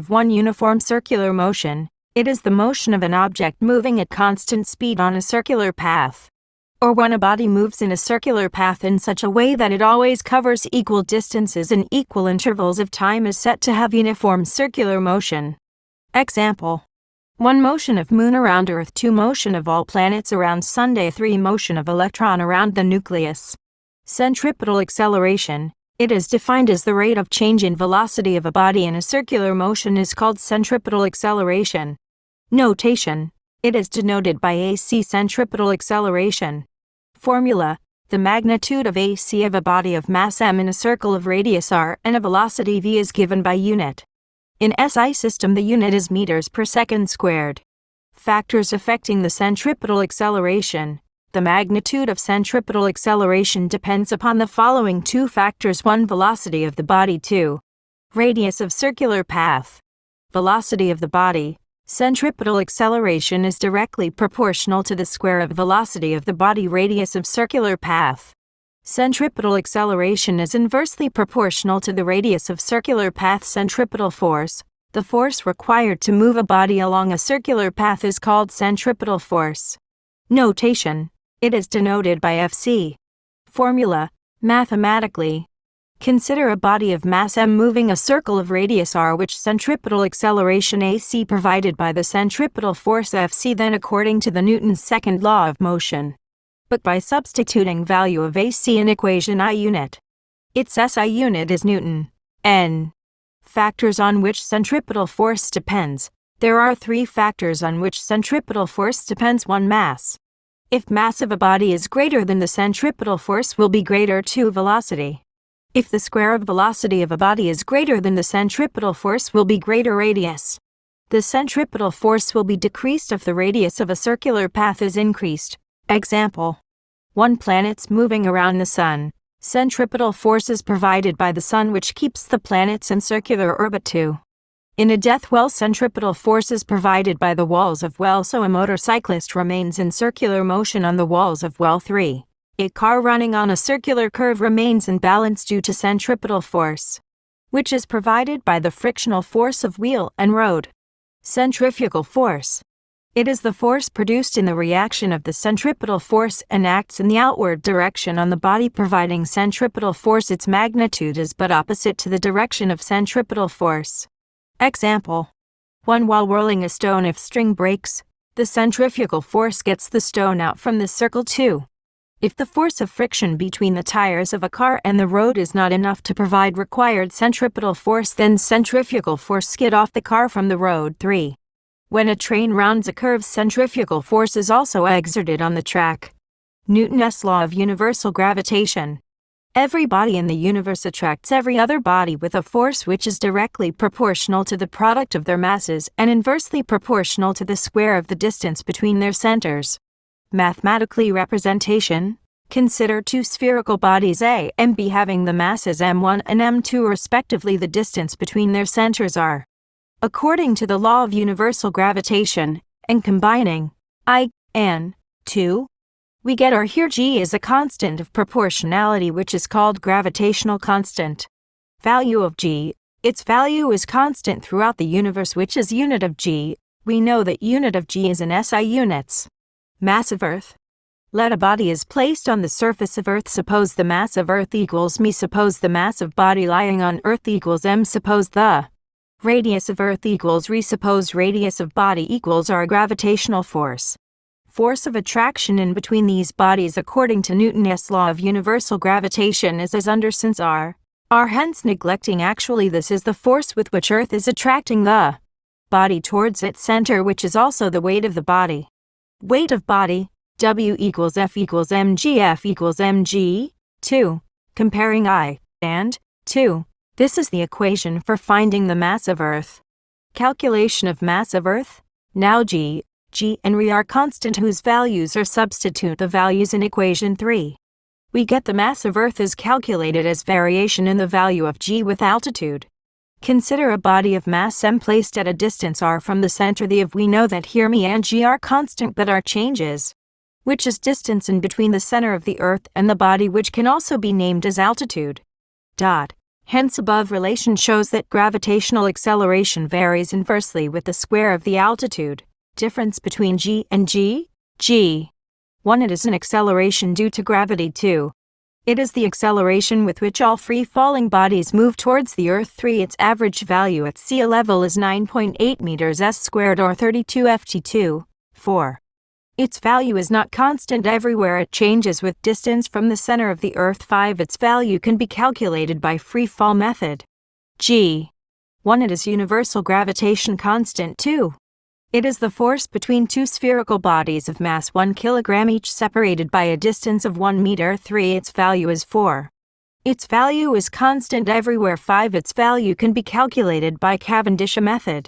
One uniform circular motion. It is the motion of an object moving at constant speed on a circular path. Or when a body moves in a circular path in such a way that it always covers equal distances and equal intervals of time is said to have uniform circular motion. Example: 1 motion of moon around Earth, 2 motion of all planets around Sun, 3 motion of electron around the nucleus. Centripetal acceleration. It is defined as the rate of change in velocity of a body in a circular motion is called centripetal acceleration. Notation. It is denoted by AC centripetal acceleration. Formula: the magnitude of AC of a body of mass m in a circle of radius r and a velocity v is given by unit. In SI system the unit is meters per second squared. Factors affecting the centripetal acceleration. The magnitude of centripetal acceleration depends upon the following 2 factors: 1. Velocity of the body, 2. Radius of circular path. Velocity of the body. Centripetal acceleration is directly proportional to the square of velocity of the body radius of circular path. Centripetal acceleration is inversely proportional to the radius of circular path. Centripetal force. The force required to move a body along a circular path is called centripetal force. Notation. It is denoted by Fc. Formula: mathematically. Consider a body of mass m moving a circle of radius r, which centripetal acceleration AC provided by the centripetal force Fc, then according to the Newton's second law of motion. But by substituting value of AC in equation I unit, its SI unit is Newton. N. Factors on which centripetal force depends. There are 3 factors on which centripetal force depends. 1. Mass. If mass of a body is greater than the centripetal force will be greater. 2. Velocity. If the square of velocity of a body is greater than the centripetal force will be greater. Radius. The centripetal force will be decreased if the radius of a circular path is increased. Example: 1. Planets moving around the Sun. Centripetal force is provided by the Sun, which keeps the planets in circular orbit. 2. In a death well, centripetal force is provided by the walls of well, so a motorcyclist remains in circular motion on the walls of well. 3. A car running on a circular curve remains in balance due to centripetal force, which is provided by the frictional force of wheel and road. Centrifugal force. It is the force produced in the reaction of the centripetal force and acts in the outward direction on the body providing centripetal force. Its magnitude is but opposite to the direction of centripetal force. Example: 1. While whirling a stone, if string breaks, the centrifugal force gets the stone out from the circle. 2. If the force of friction between the tires of a car and the road is not enough to provide required centripetal force, then centrifugal force skid off the car from the road. 3. When a train rounds a curve, centrifugal force is also exerted on the track. Newton's law of universal gravitation. Every body in the universe attracts every other body with a force which is directly proportional to the product of their masses and inversely proportional to the square of the distance between their centers. Mathematically representation. Consider 2 spherical bodies A and B having the masses m1 and m2 respectively. The distance between their centers r. According to the law of universal gravitation, and combining I and 2, we get r. Here g is a constant of proportionality which is called gravitational constant. Value of g. Its value is constant throughout the universe, which is unit of g. We know that unit of g is in SI units. Mass of Earth. Let a body is placed on the surface of Earth. Suppose the mass of Earth equals m. Suppose the mass of body lying on Earth equals m. Suppose the radius of Earth equals r. Suppose radius of body equals r. Gravitational force. Force of attraction in between these bodies according to Newton's law of universal gravitation is as under since r. Hence neglecting actually this is the force with which Earth is attracting the body towards its center, which is also the weight of the body. Weight of body. W equals F equals mg. F equals mg. 2. Comparing I and 2. This is the equation for finding the mass of Earth. Calculation of mass of Earth. Now g and r are constant whose values are substitute the values in equation 3. We get the mass of Earth is calculated as variation in the value of g with altitude. Consider a body of mass m placed at a distance r from the center. We know that here m and g are constant, but r changes, which is distance in between the center of the Earth and the body, which can also be named as altitude. Hence above relation shows that gravitational acceleration varies inversely with the square of the altitude difference between g and g. G. 1. It is an acceleration due to gravity. 2. It is the acceleration with which all free-falling bodies move towards the Earth. 3. Its average value at sea level is 9.8 meters s² or 32 ft2. 4. Its value is not constant everywhere, it changes with distance from the center of the Earth. 5. Its value can be calculated by free fall method. G. 1. It is universal gravitation constant. 2. It is the force between two spherical bodies of mass 1 kilogram each separated by a distance of 1 meter. 3. Its value is 4. Its value is constant everywhere. 5. Its value can be calculated by Cavendish method.